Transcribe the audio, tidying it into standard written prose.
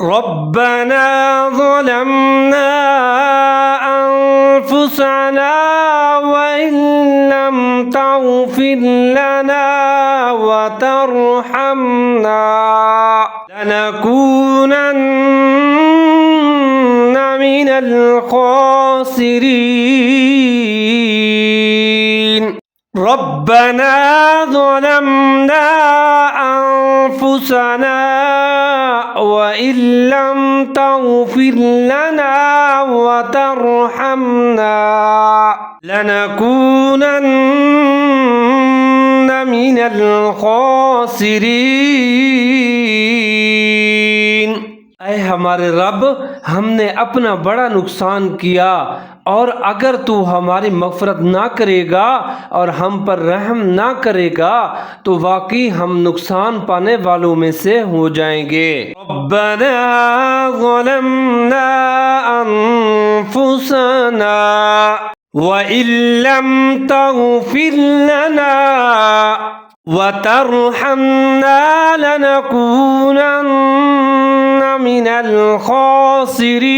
ربنا ظلمنا أنفسنا وإن لم تغفر لنا وترحمنا لنكونن من الخاسرين ربنا ظلمنا أنفسنا وإن لم تغفر لنا وترحمنا لنكونن من الخاسرين ऐ हमारे रब, हमने अपना बड़ा नुकसान किया और अगर तू हमारी मग़फ़िरत ना करेगा और हम पर रहम ना करेगा तो वाकई हम नुकसान पाने वालों में से हो जाएंगे। रब्बना ज़लमना अनफुसना व इल्लम तग़फ़िर लना वतरहमना लनकूनन्न मिनल खासिरीन।